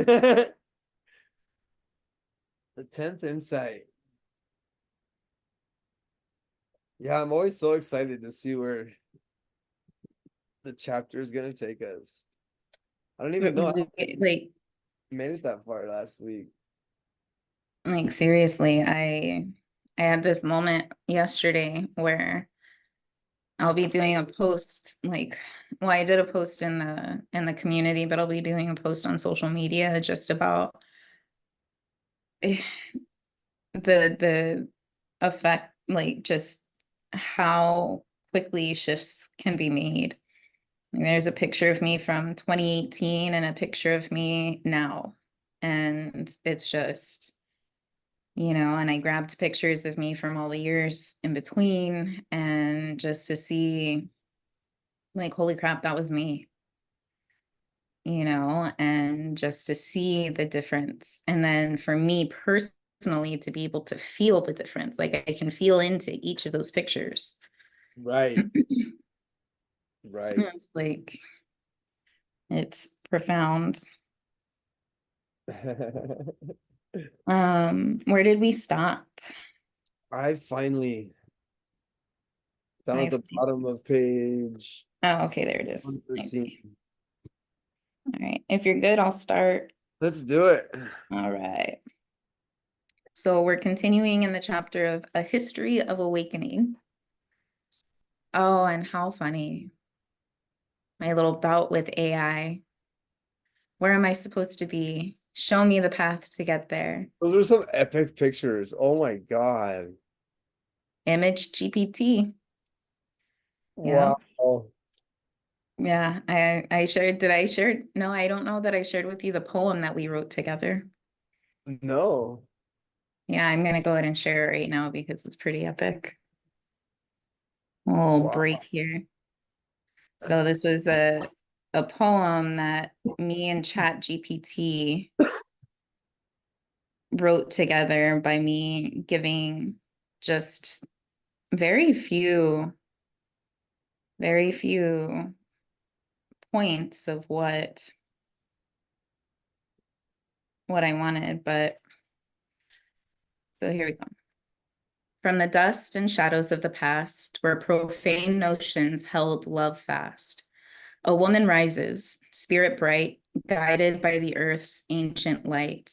The 10th insight. Yeah, I'm always so excited to see where the chapter is gonna take us. I don't even know how Like, we made it that far last week. seriously, I had this moment yesterday where I'll be doing a post, like, well, I did a post in the community, but I'll be doing a post on social media just about the the effect, like just how quickly shifts can be made. There's a picture of me from 2018 and a picture of me now. And it's just, and I grabbed pictures of me from all the years in between and just to see, like, holy crap, that was me, and just to see the difference. And then for me personally, to be able to feel the difference, like I can feel into each of those pictures. Right, right. It's like, it's profound. Where did we stop? I finally down at I, the bottom of page oh, okay, there it is. I 113. see. All right. If you're good, I'll start. Let's do it. All right. So we're continuing in the chapter of A History of Awakening. Oh, and how funny. My little bout with AI. Where am I supposed to be? Show me the path to get there. Those are some epic pictures. Oh my God. Image GPT. Yeah. Wow. Yeah. I shared, did I share? No, I don't know that I shared with you the poem that we wrote together. No. Yeah, I'm gonna go ahead and share it right now because it's pretty epic. A little Wow. break here. So this was a poem that me and Chat GPT wrote together by me giving just very few, very few points of what I wanted. But so here we go. From the dust and shadows of the past, where profane notions held love fast, a woman rises, spirit bright, guided by the earth's ancient light.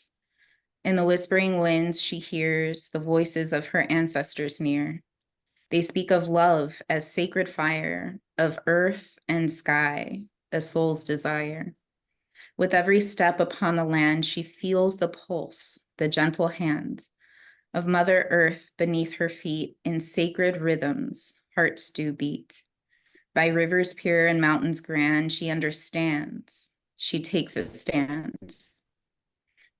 In the whispering winds, she hears the voices of her ancestors near. They speak of love as sacred fire, of earth and sky, a soul's desire. With every step upon the land, she feels the pulse, the gentle hand of Mother Earth beneath her feet. In sacred rhythms, hearts do beat. By rivers pure and mountains grand, she understands. She takes a stand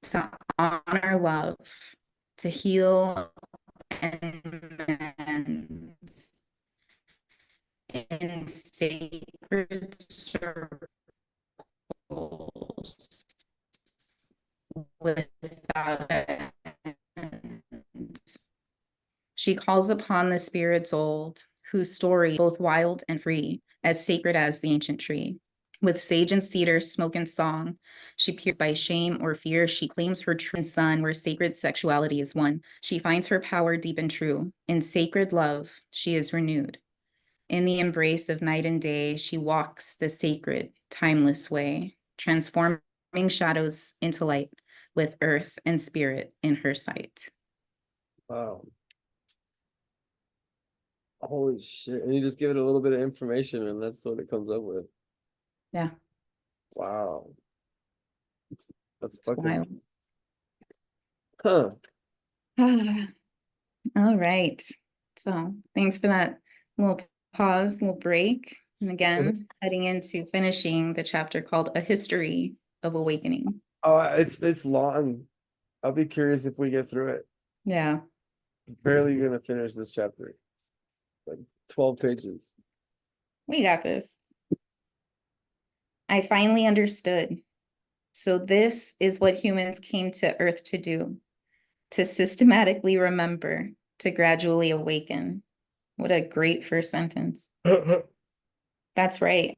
to honor love, to heal and mend in sacred circles without end. She calls upon the spirits old, whose story both wild and free, as sacred as the ancient tree. With sage and cedar, smoke and song, she pierced by shame or fear. She claims her true son, where sacred sexuality is one. She finds her power deep and true. In sacred love, she is renewed. In the embrace of night and day, she walks the sacred, timeless way, transforming shadows into light with earth and spirit in her sight. Wow. Holy shit. And you just give it a little bit of information and that's what it comes up with. Yeah, Wow. That's it's fucking wild. huh. All right. So thanks for that little pause, little break. And again, heading into finishing the chapter called A History of Awakening. Oh, it's long. I'll be curious if we get through it. Yeah, Barely gonna finish this chapter. Like 12 pages. we got this. I finally understood. So this is what humans came to Earth to do, to systematically remember, to gradually awaken. What a great first sentence. That's right.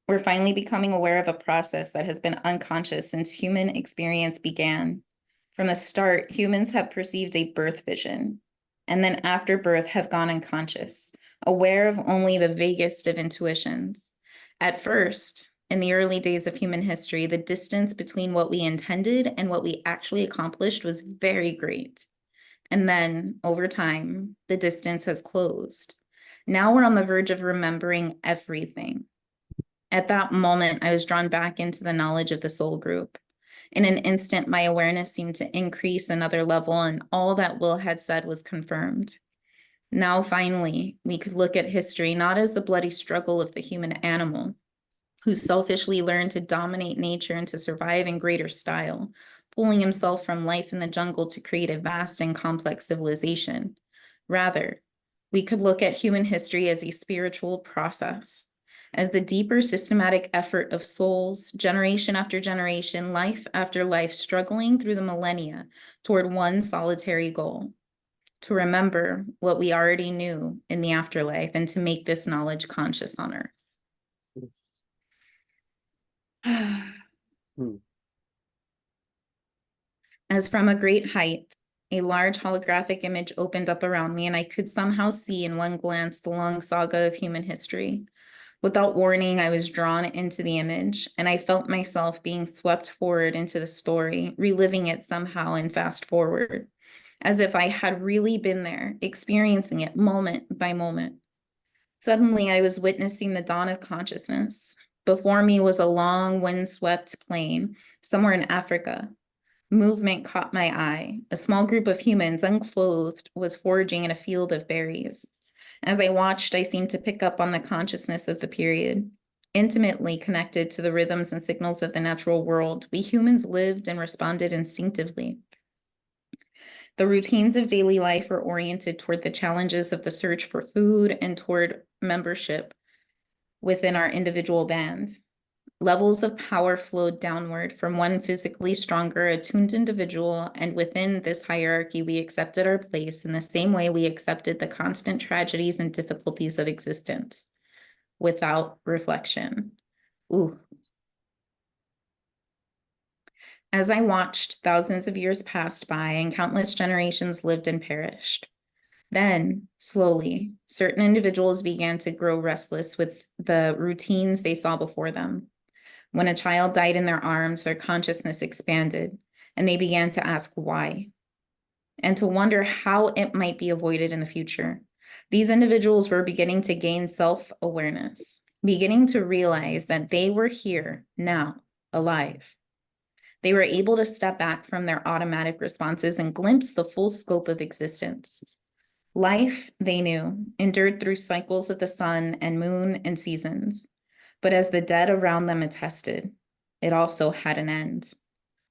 We're finally becoming aware of a process that has been unconscious since human experience began. From the start, humans have perceived a birth vision, and then after birth have gone unconscious, aware of only the vaguest of intuitions. At first, in the early days of human history, the distance between what we intended and what we actually accomplished was very great. And then, over time, the distance has closed. Now we're on the verge of remembering everything. At that moment, I was drawn back into the knowledge of the soul group. In an instant, my awareness seemed to increase another level, and all that Will had said was confirmed. Now, finally, we could look at history not as the bloody struggle of the human animal, who selfishly learned to dominate nature and to survive in greater style, pulling himself from life in the jungle to create a vast and complex civilization. Rather, we could look at human history as a spiritual process, as the deeper systematic effort of souls, generation after generation, life after life, struggling through the millennia toward one solitary goal: to remember what we already knew in the afterlife and to make this knowledge conscious on earth. Hmm. As from a great height, a large holographic image opened up around me, and I could somehow see in one glance the long saga of human history. Without warning, I was drawn into the image, and I felt myself being swept forward into the story, reliving it somehow in fast forward, as if I had really been there, experiencing it moment by moment. Suddenly, I was witnessing the dawn of consciousness. Before me was a long, windswept plain, somewhere in Africa. Movement caught my eye. A small group of humans, unclothed, was foraging in a field of berries. As I watched, I seemed to pick up on the consciousness of the period. Intimately connected to the rhythms and signals of the natural world, we humans lived and responded instinctively. The routines of daily life were oriented toward the challenges of the search for food and toward membership within our individual band. Levels of power flowed downward from one physically stronger, attuned individual, and within this hierarchy, we accepted our place in the same way we accepted the constant tragedies and difficulties of existence, without reflection. Ooh. As I watched, thousands of years passed by and countless generations lived and perished. Then, slowly, certain individuals began to grow restless with the routines they saw before them. When a child died in their arms, their consciousness expanded, and they began to ask why, and to wonder how it might be avoided in the future. These individuals were beginning to gain self-awareness, beginning to realize that they were here now, alive. They were able to step back from their automatic responses and glimpse the full scope of existence. Life, they knew, endured through cycles of the sun and moon and seasons. But as the dead around them attested, it also had an end.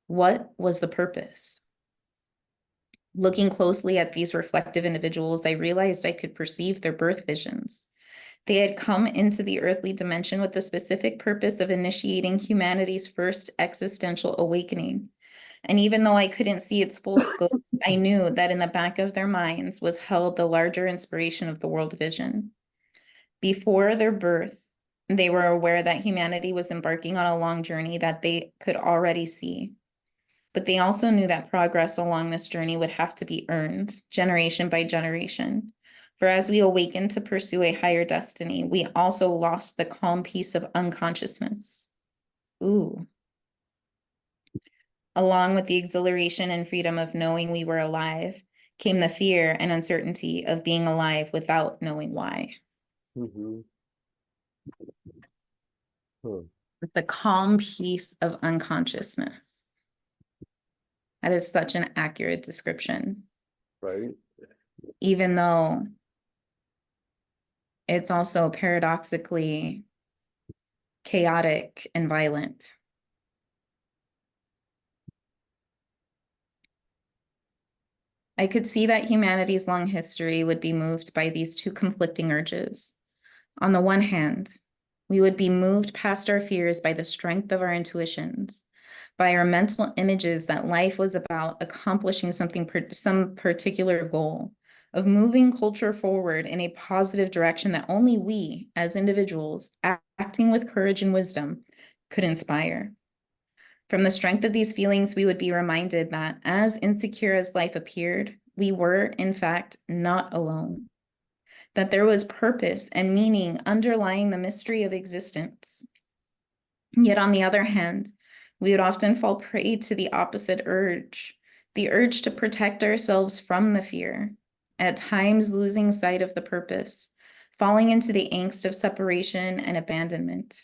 What was the purpose? Looking closely at these reflective individuals, I realized I could perceive their birth visions. They had come into the earthly dimension with the specific purpose of initiating humanity's first existential awakening. And even though I couldn't see its full scope, I knew that in the back of their minds was held the larger inspiration of the world vision. Before their birth, they were aware that humanity was embarking on a long journey that they could already see. But they also knew that progress along this journey would have to be earned, generation by generation. For as we awakened to pursue a higher destiny, we also lost the calm peace of unconsciousness. Ooh. Along with the exhilaration and freedom of knowing we were alive, came the fear and uncertainty of being alive without knowing why. Mm-hmm. Huh. The calm peace of unconsciousness. That is such an accurate description, Right. even though it's also paradoxically chaotic and violent. I could see that humanity's long history would be moved by these two conflicting urges. On the one hand, we would be moved past our fears by the strength of our intuitions, by our mental images that life was about accomplishing something, some particular goal, of moving culture forward in a positive direction that only we, as individuals, acting with courage and wisdom, could inspire. From the strength of these feelings, we would be reminded that as insecure as life appeared, we were, in fact, not alone, that there was purpose and meaning underlying the mystery of existence. Yet, on the other hand, we would often fall prey to the opposite urge, the urge to protect ourselves from the fear, at times losing sight of the purpose, falling into the angst of separation and abandonment.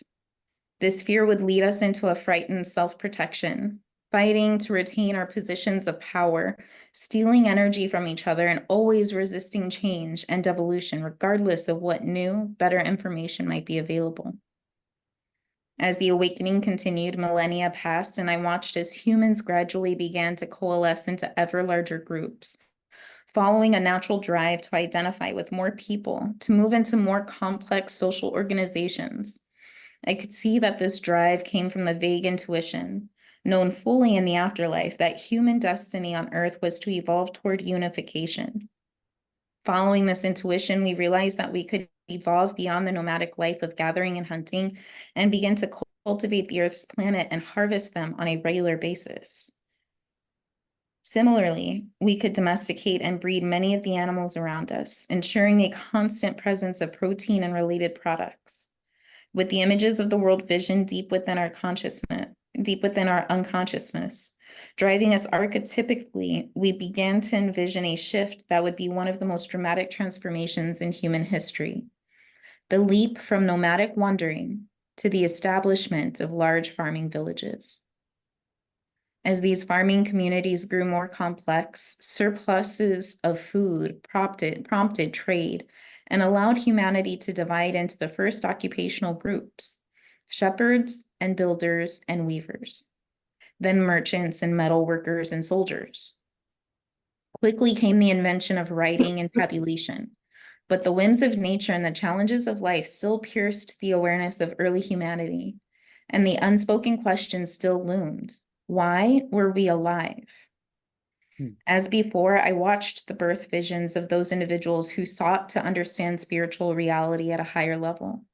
This fear would lead us into a frightened self-protection, fighting to retain our positions of power, stealing energy from each other, and always resisting change and devolution, regardless of what new, better information might be available. As the awakening continued, millennia passed, and I watched as humans gradually began to coalesce into ever larger groups, following a natural drive to identify with more people, to move into more complex social organizations. I could see that this drive came from the vague intuition, known fully in the afterlife, that human destiny on Earth was to evolve toward unification. Following this intuition, we realized that we could evolve beyond the nomadic life of gathering and hunting and begin to cultivate the Earth's planet and harvest them on a regular basis. Similarly, we could domesticate and breed many of the animals around us, ensuring a constant presence of protein and related products. With the images of the world vision deep within our unconsciousness, driving us archetypically, we began to envision a shift that would be one of the most dramatic transformations in human history. The leap from nomadic wandering to the establishment of large farming villages. As these farming communities grew more complex, surpluses of food prompted trade and allowed humanity to divide into the first occupational groups: shepherds and builders and weavers, then merchants and metal workers and soldiers. Quickly came the invention of writing and tabulation, but the whims of nature and the challenges of life still pierced the awareness of early humanity, and the unspoken question still loomed: why were we alive? As before, I watched the birth visions of those individuals who sought to understand spiritual reality at a higher level.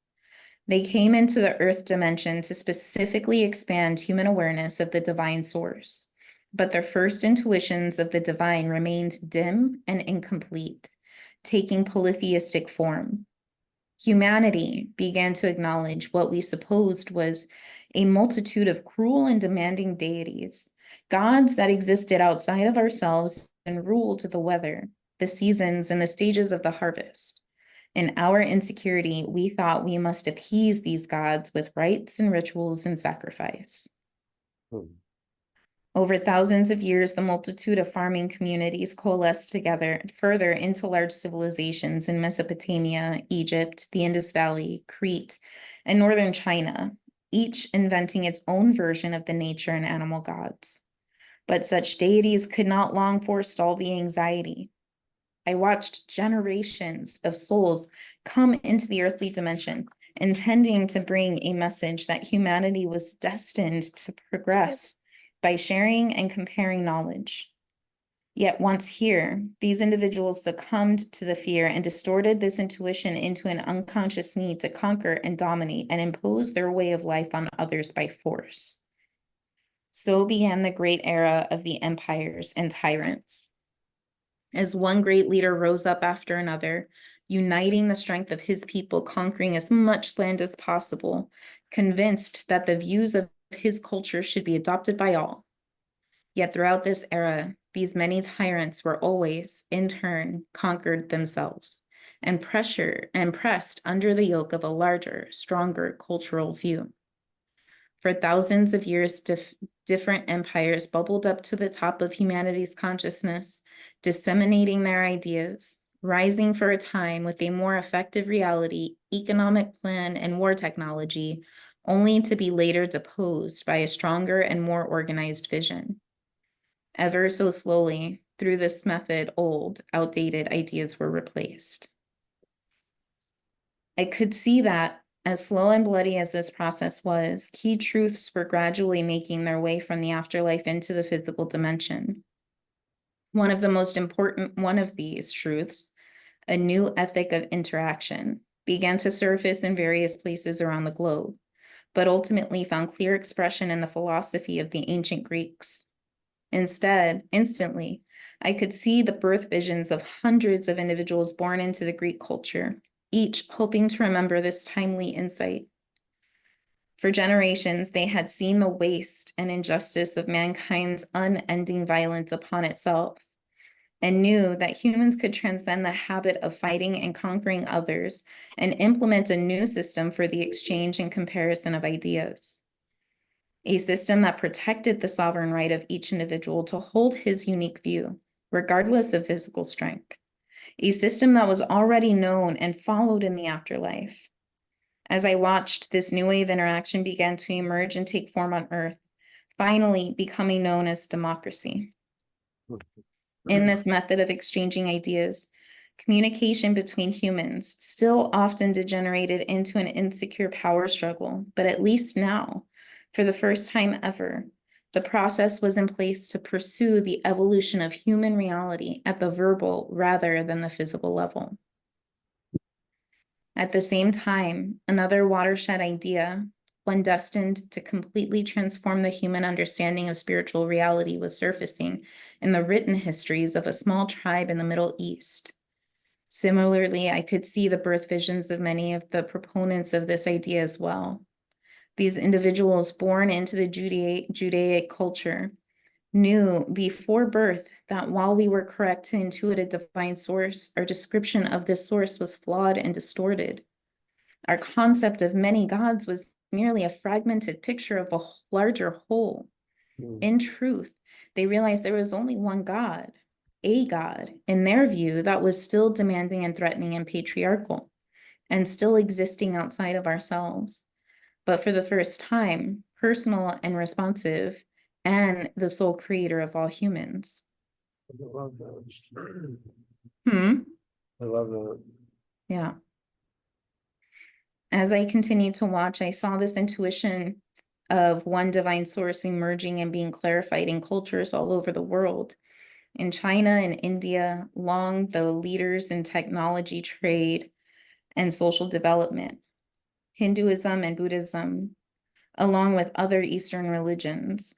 They came into the earth dimension to specifically expand human awareness of the divine source, but their first intuitions of the divine remained dim and incomplete, taking polytheistic form. Humanity began to acknowledge what we supposed was a multitude of cruel and demanding deities, gods that existed outside of ourselves and ruled the weather, the seasons, and the stages of the harvest. In our insecurity, we thought we must appease these gods with rites and rituals and sacrifice. Over thousands of years, the multitude of farming communities coalesced together further into large civilizations in Mesopotamia, Egypt, the Indus Valley, Crete, and northern China, each inventing its own version of the nature and animal gods. But such deities could not long forestall the anxiety. I watched generations of souls come into the earthly dimension, intending to bring a message that humanity was destined to progress by sharing and comparing knowledge. Yet once here, these individuals succumbed to the fear and distorted this intuition into an unconscious need to conquer and dominate and impose their way of life on others by force. So began the great era of the empires and tyrants. As one great leader rose up after another, uniting the strength of his people, conquering as much land as possible, convinced that the views of his culture should be adopted by all. Yet throughout this era, these many tyrants were always, in turn, conquered themselves and pressed under the yoke of a larger, stronger cultural view. For thousands of years, different empires bubbled up to the top of humanity's consciousness, disseminating their ideas, rising for a time with a more effective reality, economic plan, and war technology, only to be later deposed by a stronger and more organized vision. Ever so slowly, through this method, old, outdated ideas were replaced. I could see that, as slow and bloody as this process was, key truths were gradually making their way from the afterlife into the physical dimension. One of the most important one of these truths, a new ethic of interaction, began to surface in various places around the globe, but ultimately found clear expression in the philosophy of the ancient Greeks. Instead, instantly, I could see the birth visions of hundreds of individuals born into the Greek culture, each hoping to remember this timely insight. For generations, they had seen the waste and injustice of mankind's unending violence upon itself, and knew that humans could transcend the habit of fighting and conquering others and implement a new system for the exchange and comparison of ideas. A system that protected the sovereign right of each individual to hold his unique view, regardless of physical strength. A system that was already known and followed in the afterlife. As I watched, this new wave interaction began to emerge and take form on Earth, finally becoming known as democracy. In this method of exchanging ideas, communication between humans still often degenerated into an insecure power struggle, but at least now, for the first time ever, the process was in place to pursue the evolution of human reality at the verbal rather than the physical level. At the same time, another watershed idea, one destined to completely transform the human understanding of spiritual reality, was surfacing in the written histories of a small tribe in the Middle East. Similarly, I could see the birth visions of many of the proponents of this idea as well. These individuals born into the Judaic culture knew before birth that while we were correct to intuit a divine source, our description of this source was flawed and distorted. Our concept of many gods was merely a fragmented picture of a larger whole. In truth, they realized there was only one God, a God, in their view, that was still demanding and threatening and patriarchal, and still existing outside of ourselves, but for the first time, personal and responsive, and the sole creator of all humans. I love that. Hmm. I love that. Yeah. As I continued to watch, I saw this intuition of one divine source emerging and being clarified in cultures all over the world. In China and India, long the leaders in technology, trade, and social development. Hinduism and Buddhism, along with other Eastern religions,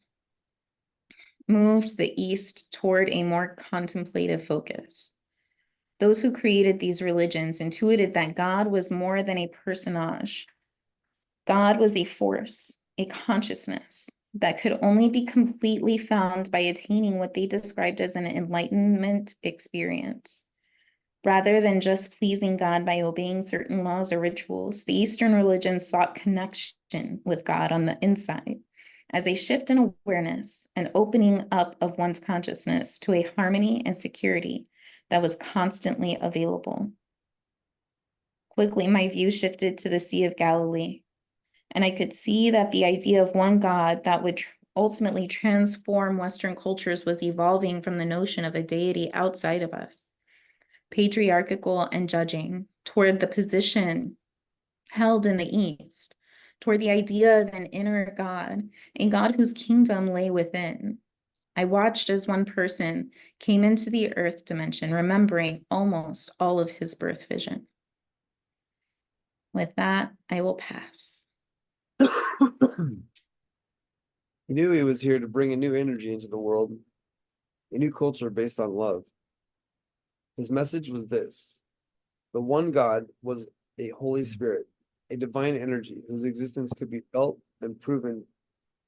moved the East toward a more contemplative focus. Those who created these religions intuited that God was more than a personage. God was a force, a consciousness that could only be completely found by attaining what they described as an enlightenment experience. Rather than just pleasing God by obeying certain laws or rituals, the Eastern religions sought connection with God on the inside as a shift in awareness and opening up of one's consciousness to a harmony and security that was constantly available. Quickly, my view shifted to the Sea of Galilee, and I could see that the idea of one God that would ultimately transform Western cultures was evolving from the notion of a deity outside of us, patriarchal and judging, toward the position held in the East, toward the idea of an inner God, a God whose kingdom lay within. I watched as one person came into the earth dimension, remembering almost all of his birth vision. With that, I will pass. He knew he was here to bring a new energy into the world, a new culture based on love. His message was this: the one God was a Holy Spirit, a divine energy whose existence could be felt and proven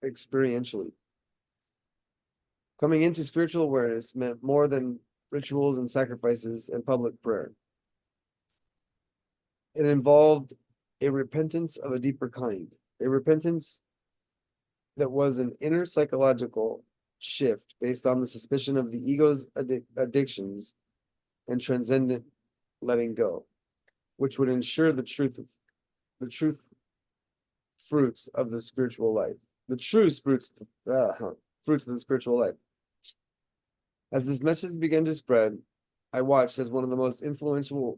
experientially. Coming into spiritual awareness meant more than rituals and sacrifices and public prayer. It involved a repentance of a deeper kind, a repentance that was an inner psychological shift based on the suspicion of the ego's addictions and transcendent letting go, which would ensure the truth fruits of the spiritual life, the true fruits of the spiritual life. As this message began to spread, I watched as one of the most influential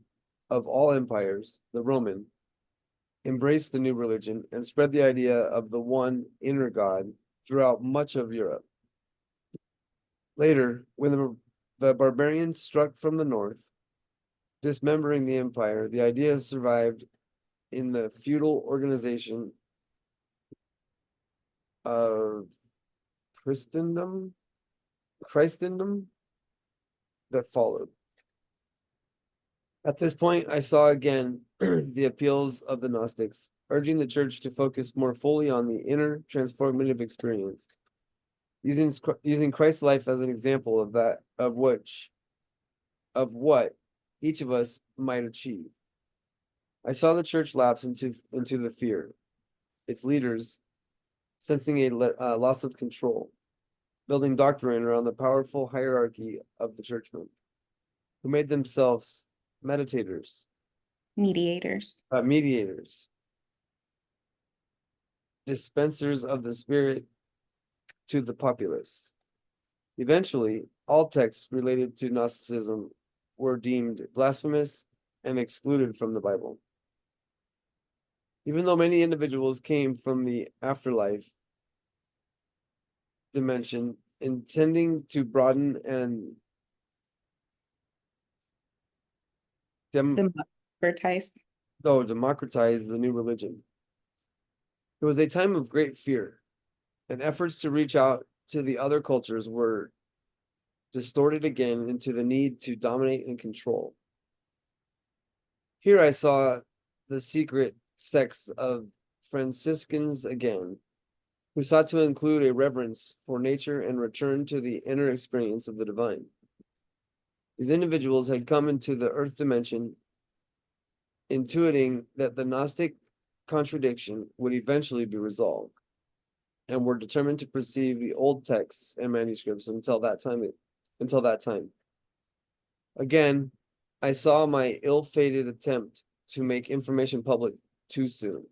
of all empires, the Roman, embraced the new religion and spread the idea of the one inner God throughout much of Europe. Later, when the the barbarians struck from the north, dismembering the empire. The idea survived in the feudal organization of Christendom that followed. At this point, I saw again the appeals of the Gnostics, urging the church to focus more fully on the inner transformative experience, using Christ's life as an example of what each of us might achieve. I saw the church lapse into the fear, its leaders sensing a loss of control, building doctrine around the powerful hierarchy of the churchmen, who made themselves mediators, dispensers of the Spirit to the populace. Eventually, all texts related to Gnosticism were deemed blasphemous and excluded from the Bible. Even though many individuals came from the afterlife dimension, intending to broaden and democratize the new religion. It was a time of great fear, and efforts to reach out to the other cultures were distorted again into the need to dominate and control. Here I saw the secret sects of Franciscans again, who sought to include a reverence for nature and return to the inner experience of the divine. These individuals had come into the earth dimension, intuiting that the Gnostic contradiction would eventually be resolved, and were determined to perceive the old texts and manuscripts until that time. Again, I saw my ill-fated attempt to make information public too soon,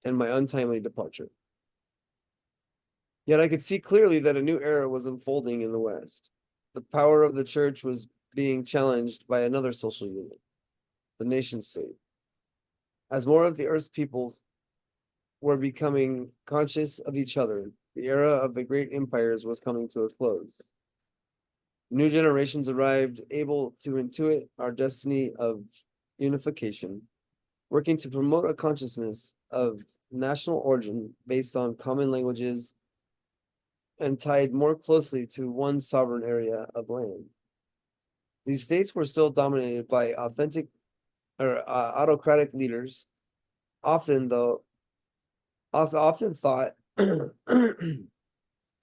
and my untimely departure. Yet I could see clearly that a new era was unfolding in the West. The power of the church was being challenged by another social unit, the nation state. As more of the Earth's peoples were becoming conscious of each other, the era of the great empires was coming to a close. New generations arrived, able to intuit our destiny of unification, working to promote a consciousness of national origin based on common languages and tied more closely to one sovereign area of land. These states were still dominated by autocratic leaders, often thought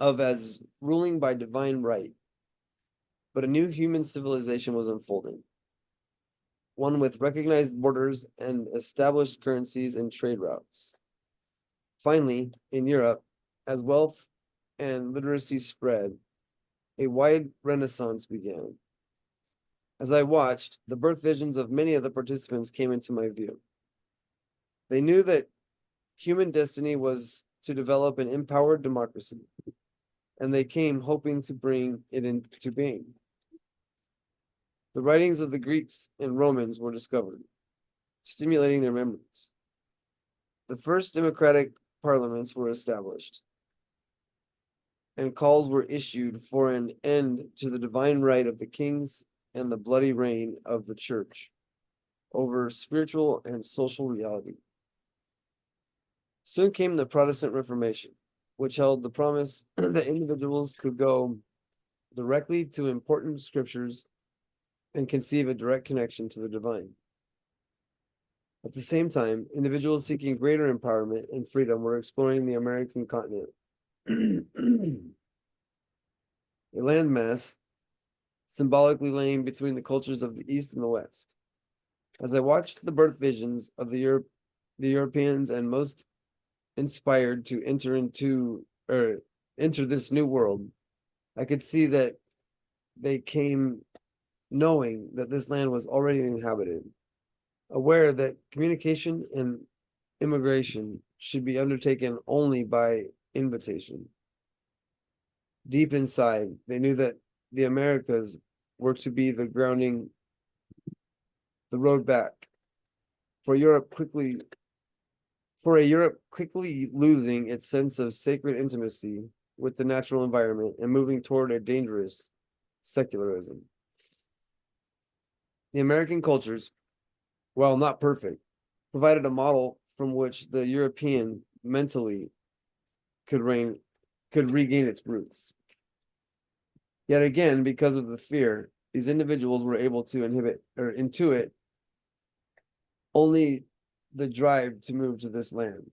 of as ruling by divine right. But a new human civilization was unfolding, one with recognized borders and established currencies and trade routes. Finally, in Europe, as wealth and literacy spread, a wide renaissance began. As I watched, the birth visions of many of the participants came into my view. They knew that human destiny was to develop an empowered democracy, and they came hoping to bring it into being. The writings of the Greeks and Romans were discovered, stimulating their memories. The first democratic parliaments were established, and calls were issued for an end to the divine right of the kings and the bloody reign of the church over spiritual and social reality. Soon came the Protestant Reformation, which held the promise that individuals could go directly to important scriptures and conceive a direct connection to the divine. At the same time, individuals seeking greater empowerment and freedom were exploring the American continent, a landmass symbolically laying between the cultures of the East and the West. As I watched the birth visions of the Europeans and most inspired to enter this new world, I could see that they came knowing that this land was already inhabited, aware that communication and immigration should be undertaken only by invitation. Deep inside, they knew that the Americas were to be the road back for a Europe quickly losing its sense of sacred intimacy with the natural environment and moving toward a dangerous secularism. The American cultures, while not perfect, provided a model from which the European mentally could regain its roots. Yet again, because of the fear, these individuals were able to intuit only the drive to move to this land,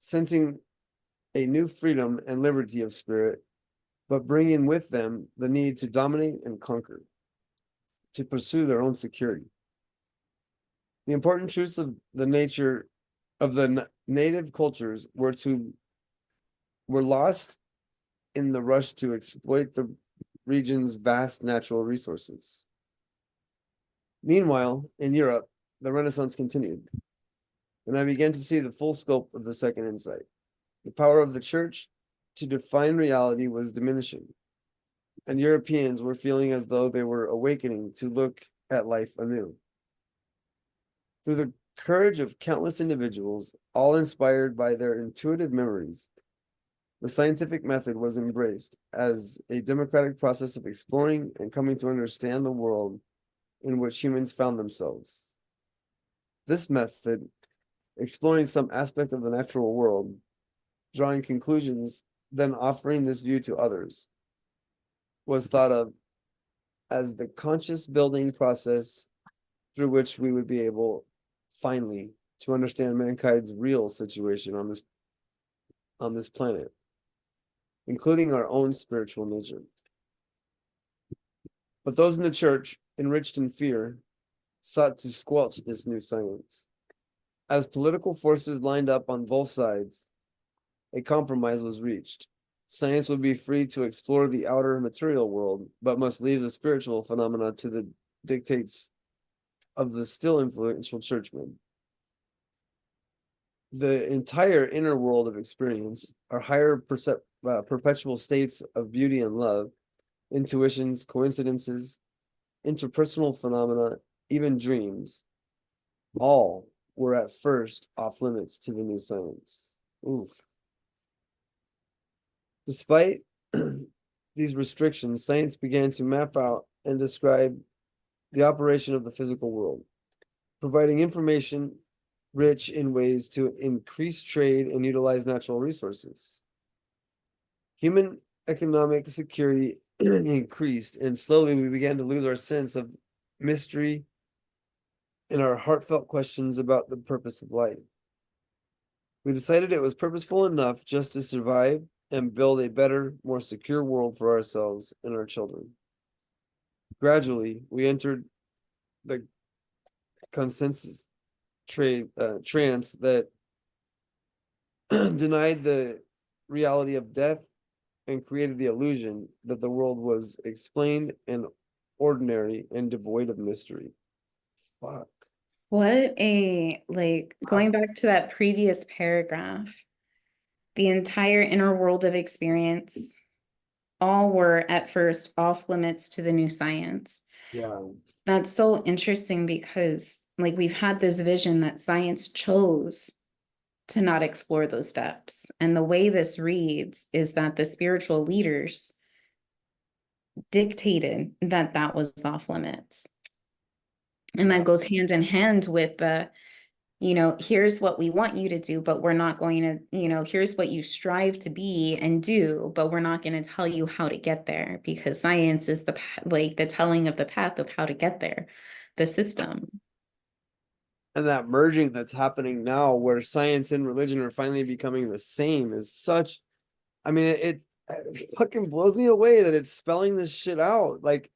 sensing a new freedom and liberty of spirit, but bringing with them the need to dominate and conquer, to pursue their own security. The important truths of the nature of the native cultures were lost in the rush to exploit the region's vast natural resources. Meanwhile, in Europe, the Renaissance continued, and I began to see the full scope of the second insight. The power of the church to define reality was diminishing, and Europeans were feeling as though they were awakening to look at life anew. Through the courage of countless individuals, all inspired by their intuitive memories, the scientific method was embraced as a democratic process of exploring and coming to understand the world in which humans found themselves. This method, exploring some aspect of the natural world, drawing conclusions, then offering this view to others, was thought of as the conscious building process through which we would be able, finally, to understand mankind's real situation on this planet, including our own spiritual nature. But those in the church, enriched in fear, sought to squelch this new science. As political forces lined up on both sides, a compromise was reached. Science would be free to explore the outer material world, but must leave the spiritual phenomena to the dictates of the still influential churchmen. The entire inner world of experience, our higher perpetual states of beauty and love, intuitions, coincidences, interpersonal phenomena, even dreams, all were at first off limits to the new science. Oof. Despite these restrictions, science began to map out and describe the operation of the physical world, providing information rich in ways to increase trade and utilize natural resources. Human economic security increased, and slowly we began to lose our sense of mystery and our heartfelt questions about the purpose of life. We decided it was purposeful enough just to survive and build a better, more secure world for ourselves and our children. Gradually, we entered the consensus trance that denied the reality of death and created the illusion that the world was explained and ordinary and devoid of mystery. Fuck. What a, like, going back to that previous paragraph, the entire inner world of experience, all were at first off limits to the new science. Yeah. That's so interesting because, like, we've had this vision that science chose to not explore those steps. And the way this reads is that the spiritual leaders dictated that that was off limits. And that goes hand in hand with the, here's what we want you to do, but we're not going to, here's what you strive to be and do, but we're not going to tell you how to get there, because science is the telling of the path of how to get there, the system. And that merging that's happening now, where science and religion are finally becoming the same, is such, I mean, it fucking blows me away that it's spelling this shit out. Like,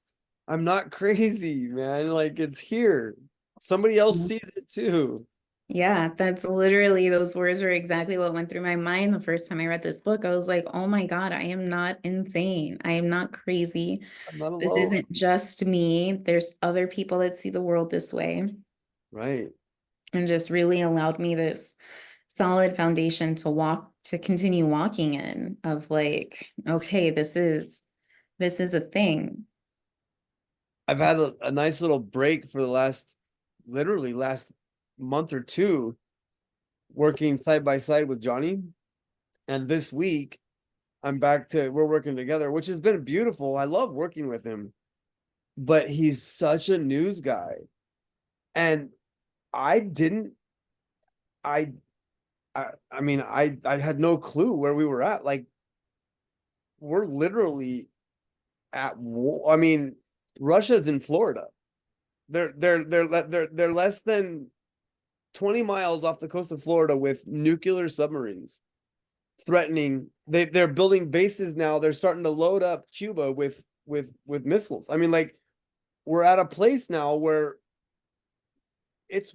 I'm not crazy, man. Like, it's here. Somebody else sees it too. Yeah, that's literally, those words are exactly what went through my mind the first time I read this book. I was like, oh my God, I am not insane. I am not crazy. I'm not This alone. isn't just me. There's other people that see the world this way. Right. And just really allowed me this solid foundation to continue walking in, of like, okay, this is a thing. I've had a nice little break for the literally last month or two, working side by side with Johnny. And this week, I'm back to we're working together, which has been beautiful. I love working with him, but he's such a news guy. And I didn't I I mean I had no clue where we were at. Like we're literally at war. I mean, Russia's in Florida. They're less than 20 miles off the coast of Florida with nuclear submarines threatening. They're building bases now. They're starting to load up Cuba with missiles. I mean, like we're at a place now where it's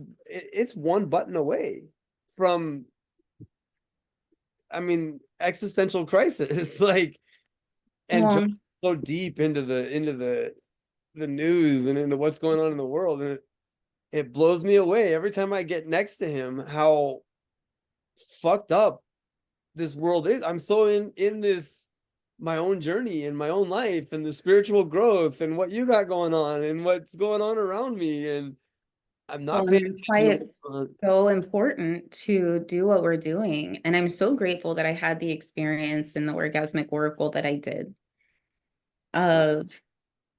one button away from, I mean, existential crisis. Like, and just Well, so deep into the news and into what's going on in the world, and it blows me away every time I get next to him how fucked up this world is. I'm so in this my own journey and my own life and the spiritual growth and what you got going on and what's going on around me, and I'm not and paying that's why attention to what's it's going on. so important to do what we're doing. And I'm so grateful that I had the experience in the orgasmic oracle that I did of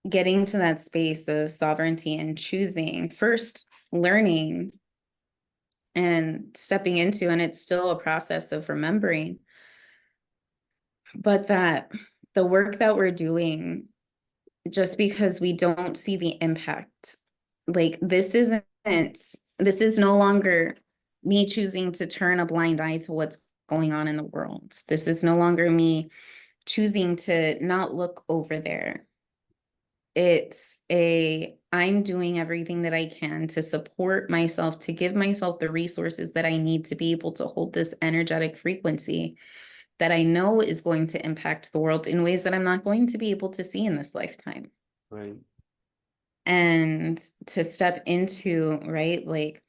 getting to that space of sovereignty and choosing first, learning and stepping into, and it's still a process of remembering, but that the work that we're doing, just because we don't see the impact, like this is no longer me choosing to turn a blind eye to what's going on in the world. This is no longer me choosing to not look over there. I'm doing everything that I can to support myself, to give myself the resources that I need to be able to hold this energetic frequency that I know is going to impact the world in ways that I'm not going to be able to see in this lifetime. Right. And to step into, right, like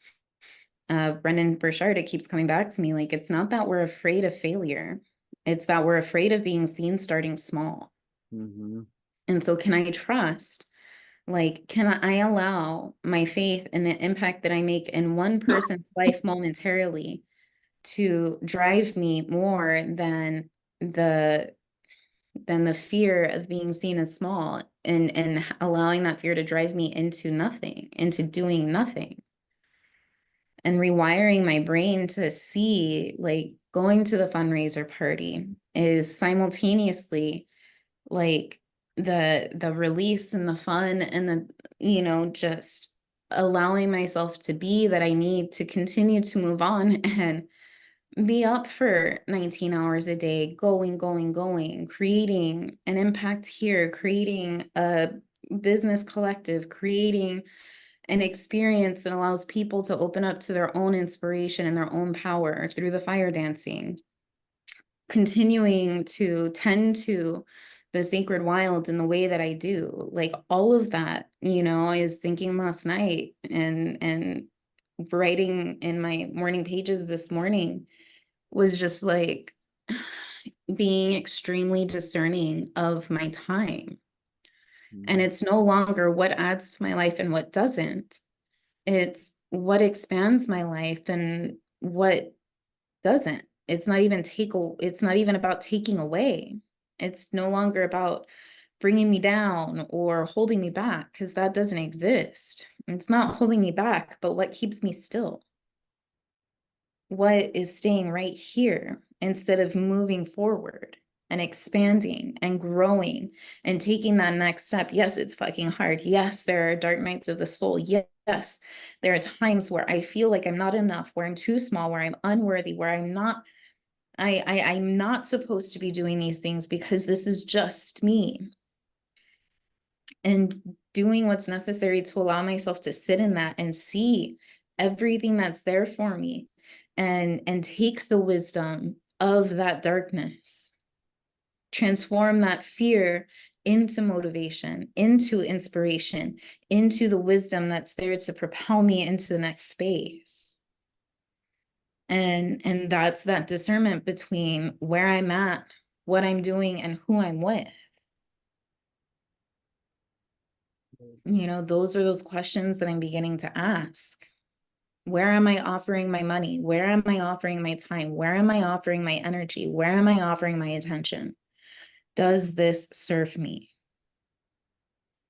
Brendan Burchard, it keeps coming back to me, like, it's not that we're afraid of failure. It's that we're afraid of being seen starting small. Mm-hmm. And so can I trust, like, can I allow my faith in the impact that I make in one person's life momentarily to drive me more the than the fear of being seen as small, and allowing that fear to drive me into nothing, into doing nothing, and rewiring my brain to see, like, going to the fundraiser party is simultaneously like the release and the fun and the, just allowing myself to be that I need to continue to move on and be up for 19 hours a day, going, creating an impact here, creating a business collective, creating an experience that allows people to open up to their own inspiration and their own power through the fire dancing, continuing to tend to the sacred wild in the way that I do. Like all of that, I was thinking last night and writing in my morning pages this morning was just like being extremely discerning of my time. And it's no longer what adds to my life and what doesn't. It's what expands my life and what doesn't. It's not even about taking away. It's no longer about bringing me down or holding me back, because that doesn't exist. It's not holding me back, but what keeps me still? What is staying right here instead of moving forward and expanding and growing and taking that next step? Yes, it's fucking hard. Yes, there are dark nights of the soul. Yes, there are times where I feel like I'm not enough, where I'm too small, where I'm unworthy, where I'm not supposed to be doing these things because this is just me. And doing what's necessary to allow myself to sit in that and see everything that's there for me, and take the wisdom of that darkness, transform that fear into motivation, into inspiration, into the wisdom that's there to propel me into the next space. And that's that discernment between where I'm at, what I'm doing, and who I'm with. Those are those questions that I'm beginning to ask. Where am I offering my money? Where am I offering my time? Where am I offering my energy? Where am I offering my attention? does this serve me?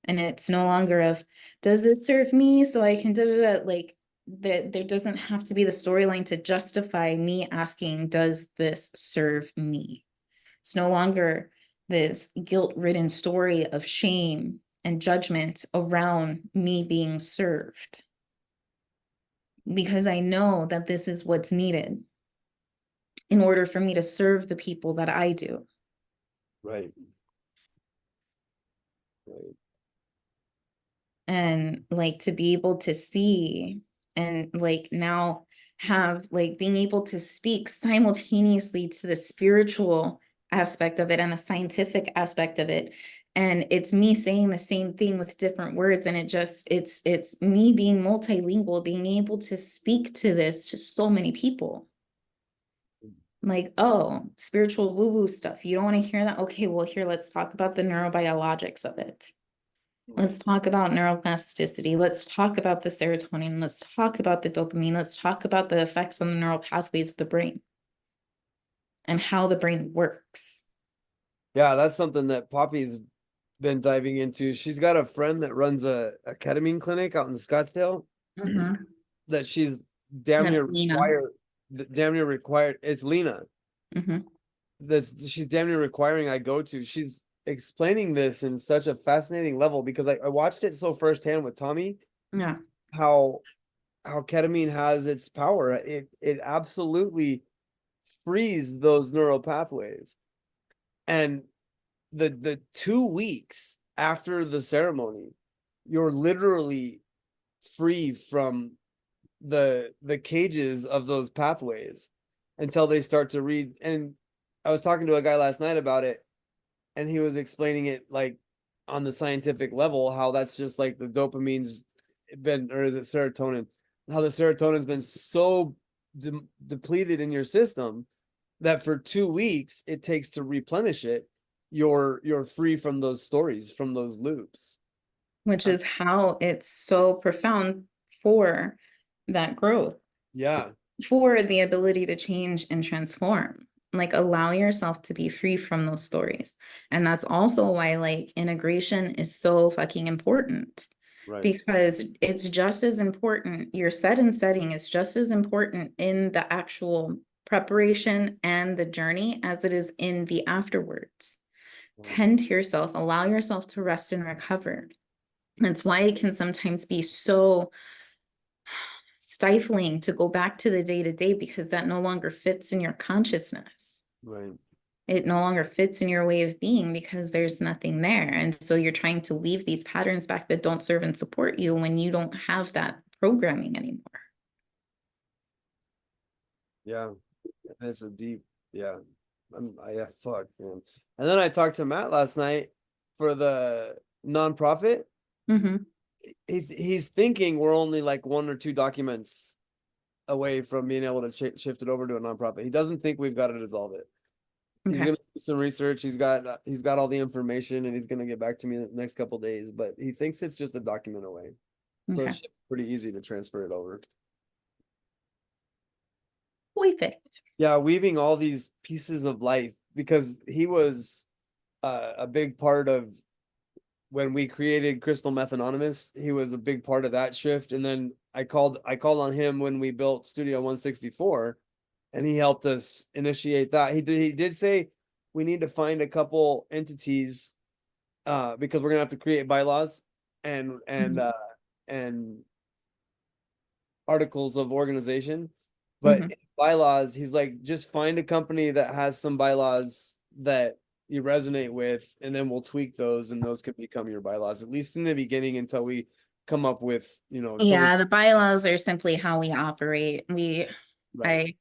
And it's no longer of, does this serve me so I can like that there doesn't have to be the storyline to justify me asking, does this serve me? It's no longer this guilt-ridden story of shame and judgment around me being served. Because I know that this is what's needed in order for me to serve the people that I do. Right. Right. And like to be able to see and like now have like being able to speak simultaneously to the spiritual aspect of it and the scientific aspect of it, and it's me saying the same thing with different words, and it's me being multilingual, being able to speak to this to so many people. Like, oh, spiritual woo-woo stuff, you don't want to hear that? Okay, well, here, let's talk about the neurobiologics of it. Let's talk about neuroplasticity. Let's talk about the serotonin. Let's talk about the dopamine. Let's talk about the effects on the neural pathways of the brain and how the brain works. Yeah, that's something that Poppy's been diving into. She's got a friend that runs a ketamine clinic out in Scottsdale Mhm. that she's damn That's near Lena. required. It's Lena. Mhm. That's she's damn near requiring I go to. She's explaining this in such a fascinating level because I watched it so firsthand with Tommy, Yeah. how ketamine has its power. It absolutely frees those neural pathways. And the 2 weeks after the ceremony, you're literally free from the cages of those pathways until they start to read. And I was talking to a guy last night about it, and he was explaining it like on the scientific level, how that's just like the dopamine's been, or is it serotonin, how the serotonin's been so depleted in your system that for 2 weeks it takes to replenish it. You're free from those stories, from those loops. Which Um, is how it's so profound for that growth, yeah. for the ability to change and transform. Like allow yourself to be free from those stories. And that's also why like integration is so fucking important, Right. because it's just as important. Your set and setting is just as important in the actual preparation and the journey as it is in the afterwards. Tend to yourself, allow yourself to rest and recover. That's why it can sometimes be so stifling to go back to the day to day, because that no longer fits in your consciousness. Right. It no longer fits in your way of being because there's nothing there. And so you're trying to weave these patterns back that don't serve and support you when you don't have that programming anymore. Yeah. It's a deep, yeah. Yeah, fuck, man. And then I talked to Matt last night for the nonprofit. Mm-hmm. He's thinking we're only like 1 or 2 documents away from being able to shift it over to a nonprofit. He doesn't think we've got to dissolve it. He's Okay. gonna do some research. He's got all the information, and he's gonna get back to me in the next couple days. But he thinks it's just a document away, so Okay. it's pretty easy to transfer it over. Perfect. Yeah, weaving all these pieces of life, because he was a big part of when we created Crystal Meth Anonymous. He was a big part of that shift, and then I called on him when we built Studio 164, and he helped us initiate that. He did say we need to find a couple entities, because we're gonna have to create bylaws and and articles of organization. But Mm-hmm. in bylaws, he's like, just find a company that has some bylaws that you resonate with, and then we'll tweak those, and those could become your bylaws, at least in the beginning, until we come up with, until we Yeah, the bylaws are simply how we operate. right. I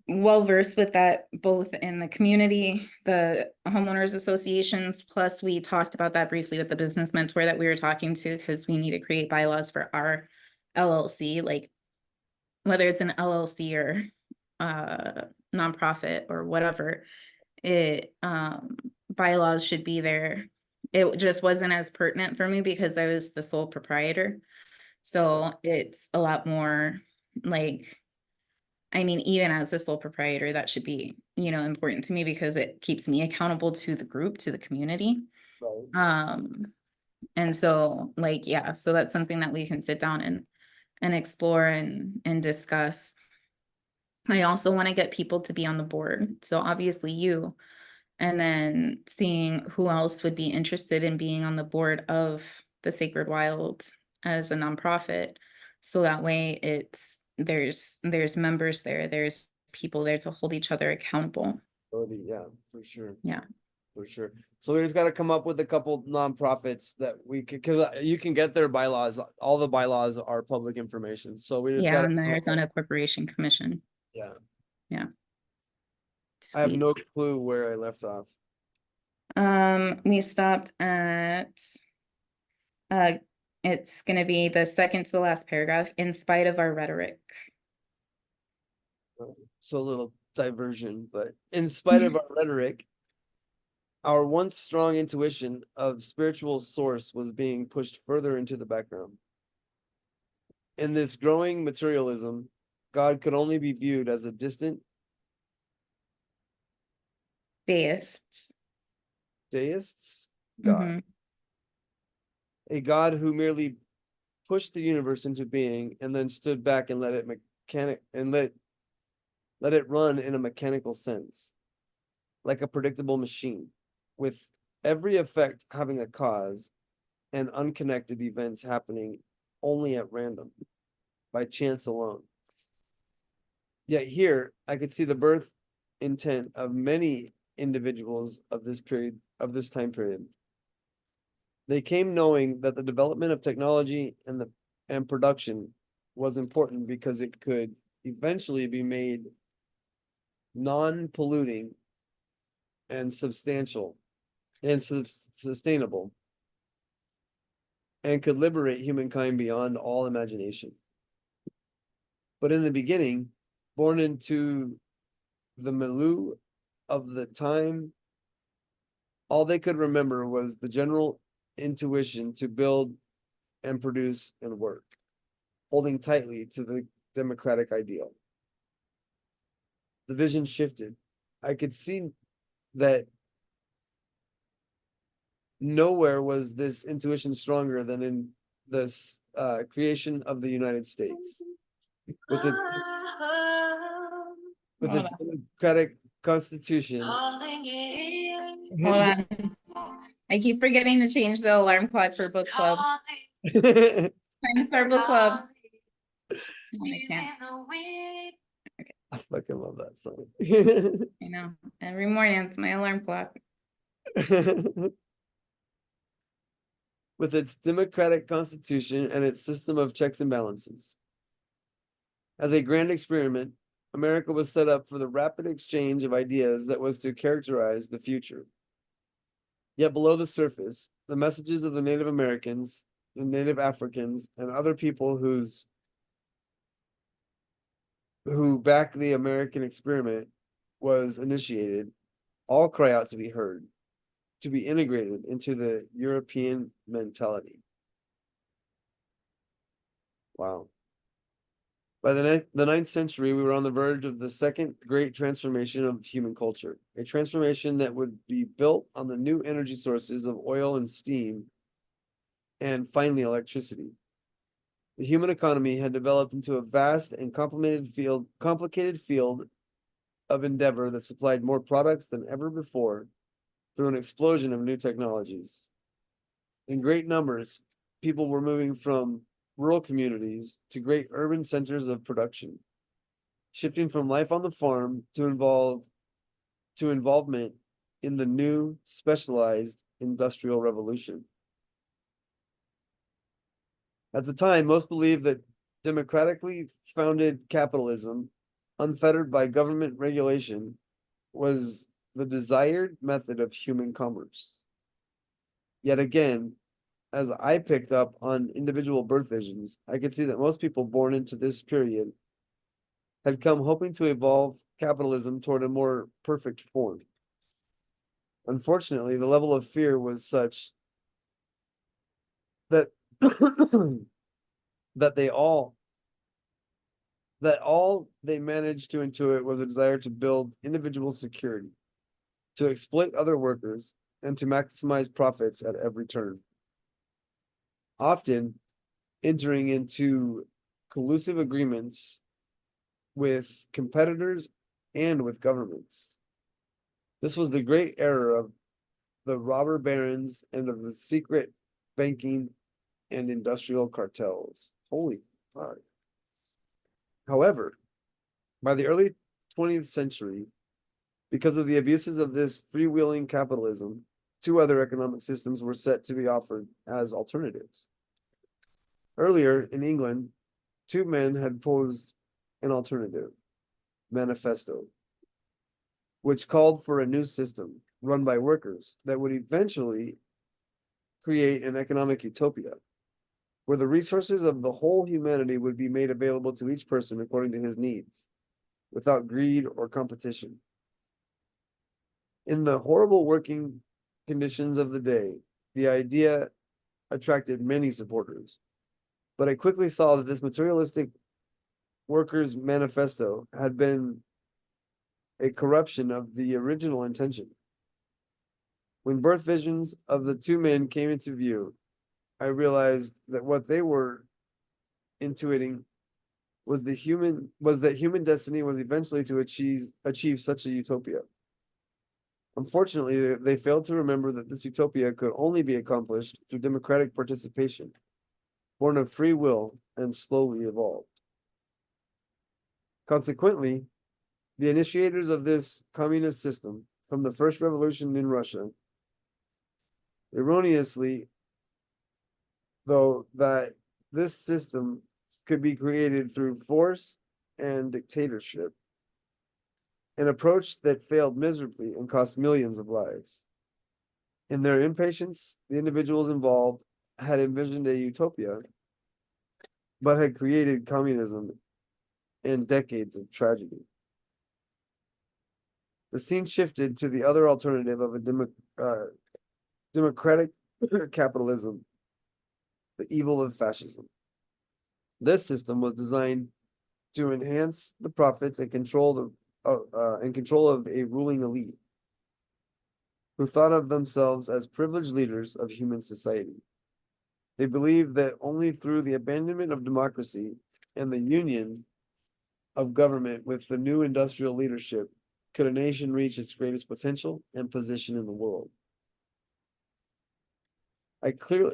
well versed with that both in the community, the homeowners associations, plus we talked about that briefly with the business mentor that we were talking to, because we need to create bylaws for our LLC, like whether it's an LLC or nonprofit or whatever, it bylaws should be there. It just wasn't as pertinent for me because I was the sole proprietor. So it's a lot more like I mean, even as the sole proprietor, that should be, important to me because it keeps me accountable to the group, to the community. Right. And so like, yeah, so that's something that we can sit down and explore and discuss. I also want to get people to be on the board. So obviously you, and then seeing who else would be interested in being on the board of the Sacred Wild as a nonprofit. So that way there's members there, there's people there to hold each other accountable. Yeah, for sure. Yeah. For sure. So we just got to come up with a couple nonprofits that we could, because you can get their bylaws. All the bylaws are public information. So we just got Yeah, to, and the Arizona Corporation Commission. yeah. Yeah. I have Sweet. no clue where I left off. We stopped at uh it's gonna be the second to the last paragraph, in spite of our rhetoric. So a little diversion, but in spite of our rhetoric, our once strong intuition of spiritual source was being pushed further into the background. In this growing materialism, God could only be viewed as a distant Deists. deist's God, Mhm. a God who merely pushed the universe into being and then stood back and let it let it run in a mechanical sense, like a predictable machine, with every effect having a cause and unconnected events happening only at random, by chance alone. Yet here I could see the birth intent of many individuals of this period, of this time period. They came knowing that the development of technology and production was important because it could eventually be made non-polluting and substantial and sustainable, and could liberate humankind beyond all imagination. But in the beginning, born into the milieu of the time, all they could remember was the general intuition to build and produce and work, holding tightly to the democratic ideal. The vision shifted. I could see that nowhere was this intuition stronger than in this creation of the United States, with its Hold on. democratic constitution. Hold on. I keep forgetting to change the alarm clock for book club. Time to start book club. Oh, I can't. I fucking love that song. I know. Every morning it's my alarm clock. With its democratic constitution and its system of checks and balances. As a grand experiment, America was set up for the rapid exchange of ideas that was to characterize the future. Yet below the surface, the messages of the Native Americans, the Native Africans, and other people who backed the American experiment was initiated, all cry out to be heard, to be integrated into the European mentality. Wow. By the 9th century, we were on the verge of the second great transformation of human culture, a transformation that would be built on the new energy sources of oil and steam, and finally electricity. The human economy had developed into a vast and complicated field of endeavor that supplied more products than ever before through an explosion of new technologies. In great numbers, people were moving from rural communities to great urban centers of production, shifting from life on the farm to involvement in the new specialized industrial revolution. At the time, most believed that democratically founded capitalism, unfettered by government regulation, was the desired method of human commerce. Yet again, as I picked up on individual birth visions, I could see that most people born into this period had come hoping to evolve capitalism toward a more perfect form. Unfortunately, the level of fear was such that that they all that all they managed to intuit was a desire to build individual security, to exploit other workers, and to maximize profits at every turn. Often entering into collusive agreements with competitors and with governments. This was the great error of the robber barons and of the secret banking and industrial cartels. Holy fuck. However, by the early 20th century, because of the abuses of this freewheeling capitalism, two other economic systems were set to be offered as alternatives. Earlier in England, two men had posed an alternative manifesto, which called for a new system run by workers that would eventually create an economic utopia where the resources of the whole humanity would be made available to each person according to his needs, without greed or competition. In the horrible working conditions of the day, the idea attracted many supporters, but I quickly saw that this materialistic workers' manifesto had been a corruption of the original intention. When birth visions of the two men came into view, I realized that what they were intuiting was that human destiny was eventually to achieve such a utopia. Unfortunately, they failed to remember that this utopia could only be accomplished through democratic participation, born of free will and slowly evolved. Consequently, the initiators of this communist system from the first revolution in Russia, erroneously, though, that this system could be created through force and dictatorship, an approach that failed miserably and cost millions of lives. In their impatience, the individuals involved had envisioned a utopia, but had created communism and decades of tragedy. The scene shifted to the other alternative of a democratic capitalism, the evil of fascism. This system was designed to enhance the profits and control of a ruling elite who thought of themselves as privileged leaders of human society. They believed that only through the abandonment of democracy and the union of government with the new industrial leadership could a nation reach its greatest potential and position in the world.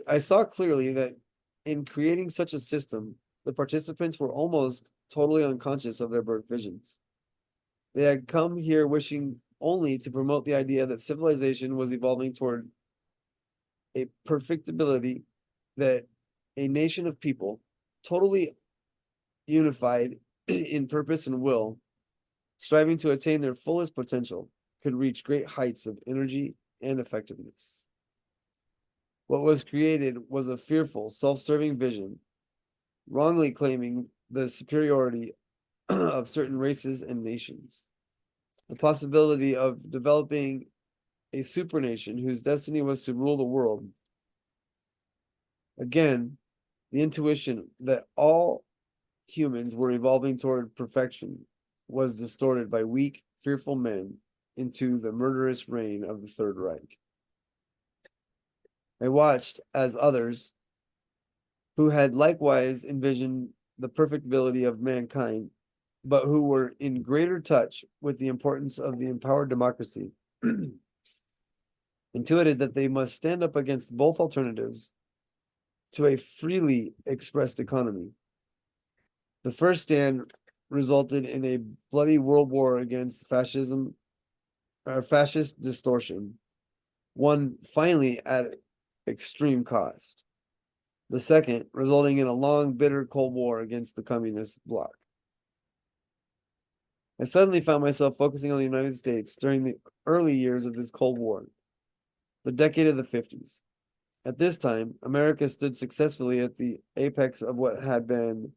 I saw clearly that in creating such a system, the participants were almost totally unconscious of their birth visions. They had come here wishing only to promote the idea that civilization was evolving toward a perfectibility, that a nation of people, totally unified in purpose and will, striving to attain their fullest potential, could reach great heights of energy and effectiveness. What was created was a fearful, self-serving vision, wrongly claiming the superiority of certain races and nations. The possibility of developing a supernation whose destiny was to rule the world. Again, the intuition that all humans were evolving toward perfection was distorted by weak, fearful men into the murderous reign of the Third Reich. I watched as others who had likewise envisioned the perfectibility of mankind, but who were in greater touch with the importance of the empowered democracy, intuited that they must stand up against both alternatives to a freely expressed economy. The first stand resulted in a bloody world war against fascism or fascist distortion, one finally at extreme cost. The second resulting in a long, bitter Cold War against the communist bloc. I suddenly found myself focusing on the United States during the early years of this Cold War, the decade of the 50s. At this time, America stood successfully at the apex of what had been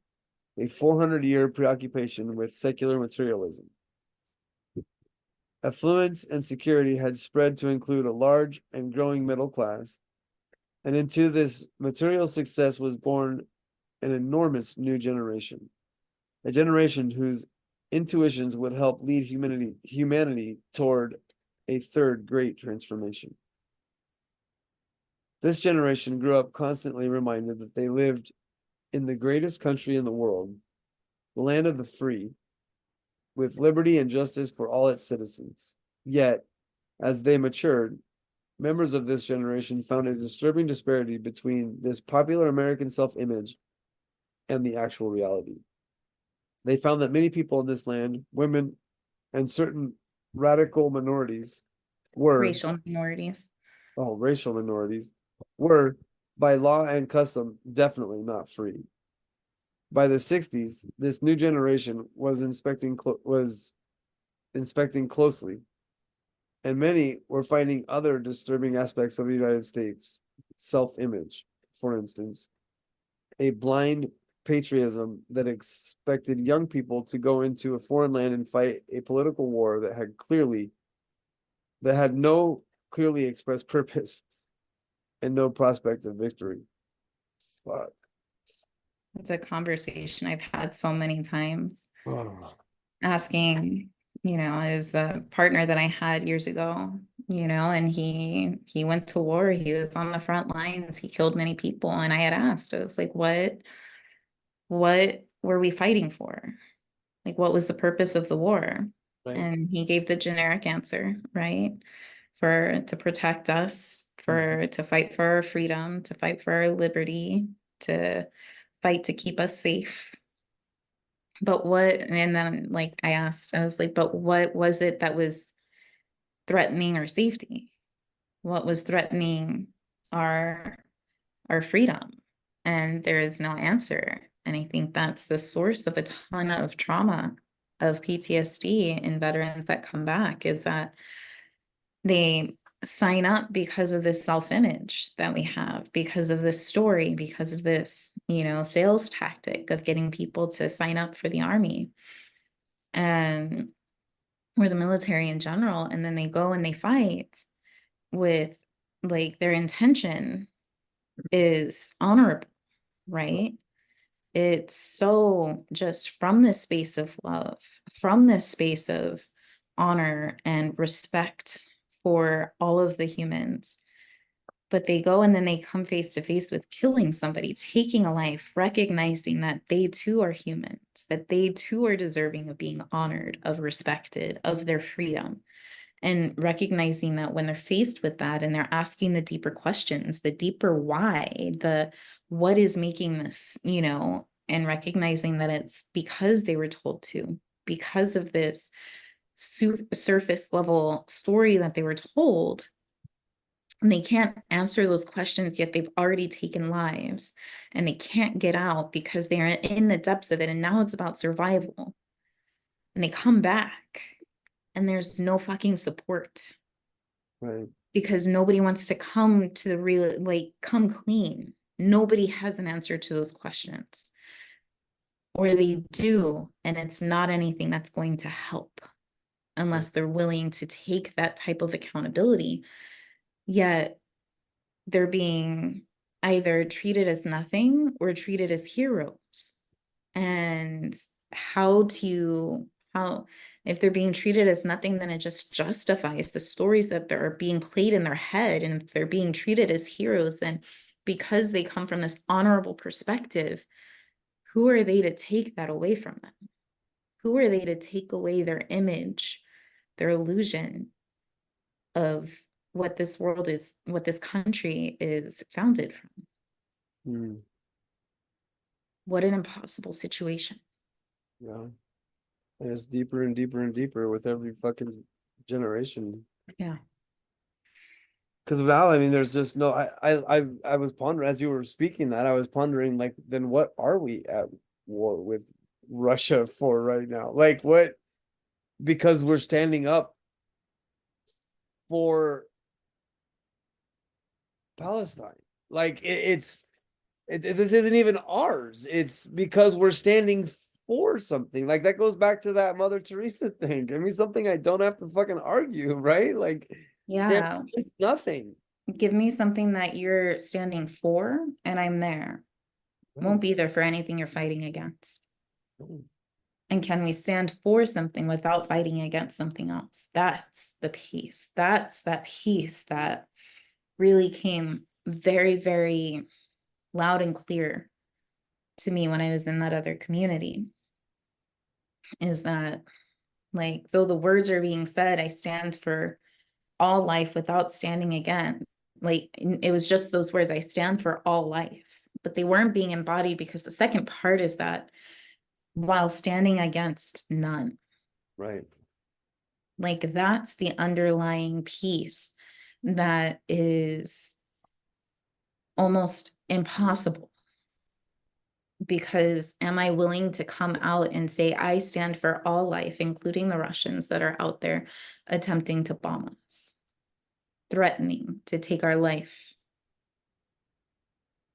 a 400-year preoccupation with secular materialism. Affluence and security had spread to include a large and growing middle class, and into this material success was born an enormous new generation, a generation whose intuitions would help lead humanity toward a third great transformation. This generation grew up constantly reminded that they lived in the greatest country in the world, the land of the free, with liberty and justice for all its citizens. Yet, as they matured, members of this generation found a disturbing disparity between this popular American self-image and the actual reality. They found that many people in this land, women, and certain radical minorities were, Racial minorities. racial minorities, were, by law and custom, definitely not free. By the 60s, this new generation was inspecting closely, and many were finding other disturbing aspects of the United States self-image, for instance, a blind patriotism that expected young people to go into a foreign land and fight a political war that had no clearly expressed purpose and no prospect of victory. Fuck. It's a conversation I've had so many times, Oh, asking, is a partner that I had years ago, and he went to war, he was on the front lines, he killed many people. And I had asked, I was like, what were we fighting for? Like, what was the purpose of the war? right. And he gave the generic answer, right? To protect us, to fight for our freedom, to fight for our liberty, to fight to keep us safe. But and then like I asked, I was like, but what was it that was threatening our safety? What was threatening our freedom? And there is no answer. And I think that's the source of a ton of trauma, of PTSD in veterans that come back, is that they sign up because of this self-image that we have, because of this story, because of this, sales tactic of getting people to sign up for the army and or the military in general. And then they go and they fight with, like, their intention is honorable, right? It's so just from this space of love, from this space of honor and respect for all of the humans. But they go and then they come face to face with killing somebody, taking a life, recognizing that they too are humans, that they too are deserving of being honored, of respected, of their freedom. And recognizing that when they're faced with that and they're asking the deeper questions, the deeper why, the what is making this, and recognizing that it's because they were told to, because of this surface level story that they were told. And they can't answer those questions, yet they've already taken lives and they can't get out because they're in the depths of it. And now it's about survival. And they come back and there's no fucking support. Right. Because nobody wants to come to the real, like, come clean. Nobody has an answer to those questions. Or they do, and it's not anything that's going to help unless they're willing to take that type of accountability. Yet they're being either treated as nothing or treated as heroes. And how if they're being treated as nothing, then it just justifies the stories that are being played in their head. And if they're being treated as heroes, then because they come from this honorable perspective, who are they to take that away from them? Who are they to take away their image, their illusion of what this world is, what this country is founded from? Mm, What an impossible situation. yeah. And it's deeper and deeper and deeper with every fucking generation. Yeah. Because Val, I mean, there's just no. I was pondering as you were speaking that I was pondering, like, then what are we at war with Russia for right now? Like, what? Because we're standing up for Palestine. Like, this isn't even ours. It's because we're standing for something. Like, that goes back to that Mother Teresa thing. I mean, something I don't have to fucking argue, right? Like, stand Yeah. against nothing. Give me something that you're standing for, and I'm there. Won't No, be there for anything you're fighting against. no. And can we stand for something without fighting against something else? That's the peace. That's that peace that really came very, very loud and clear to me when I was in that other community. Is that, like, though the words are being said, I stand for all life without standing again. Like, it was just those words, I stand for all life, but they weren't being embodied because the second part is that while standing against none. Right. Like, that's the underlying piece that is almost impossible. Because am I willing to come out and say, I stand for all life, including the Russians that are out there attempting to bomb us, threatening to take our life?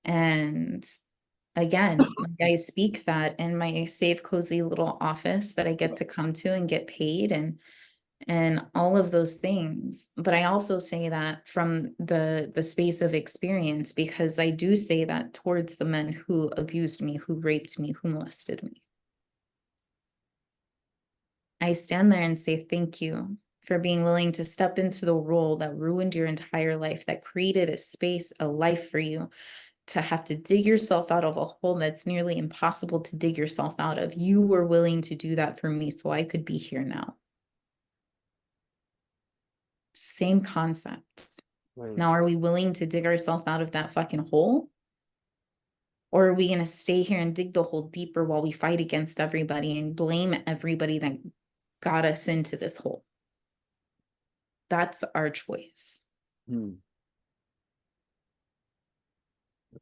And again, like, I speak that in my safe, cozy little office that I get to come to and get paid and all of those things. But I also say that from the space of experience, because I do say that towards the men who abused me, who raped me, who molested me. I stand there and say thank you for being willing to step into the role that ruined your entire life, that created a space, a life for you to have to dig yourself out of a hole that's nearly impossible to dig yourself out of. You were willing to do that for me so I could be here now. Same concept. Right. Now, are we willing to dig ourselves out of that fucking hole? Or are we going to stay here and dig the hole deeper while we fight against everybody and blame everybody that got us into this hole? That's our choice. Hmm.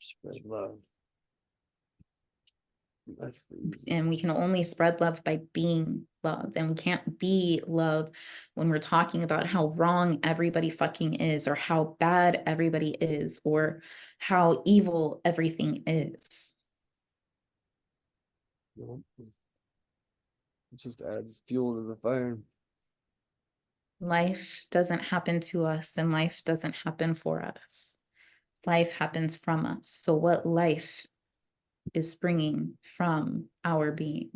Spread love. That's the easy. And we can only spread love by being love. And we can't be love when we're talking about how wrong everybody fucking is, or how bad everybody is, or how evil everything is. No. It just adds fuel to the fire. Life doesn't happen to us, and life doesn't happen for us. Life happens from us. So what life is springing from our being?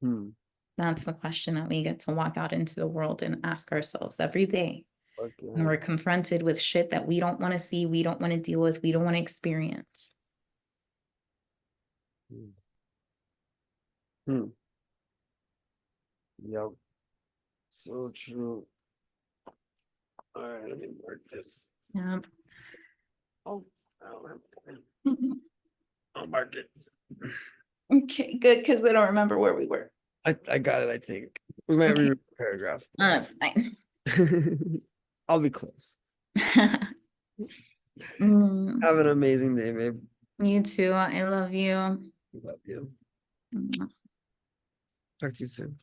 Hmm. That's the question that we get to walk out into the world and ask ourselves every day. Fuck When yeah. we're confronted with shit that we don't want to see, we don't want to deal with, we don't want to experience. Hmm. Hmm. Yep. So true. All right, let me mark this. Yeah. Oh, I don't have a pen. I'll mark it. Okay, good, because I don't remember where we were. I got it, I think. We might Okay. read the paragraph. That's fine. I'll be close. Mm, Have an amazing day, babe. you too. I love you. Love you. Mm. Talk to you soon.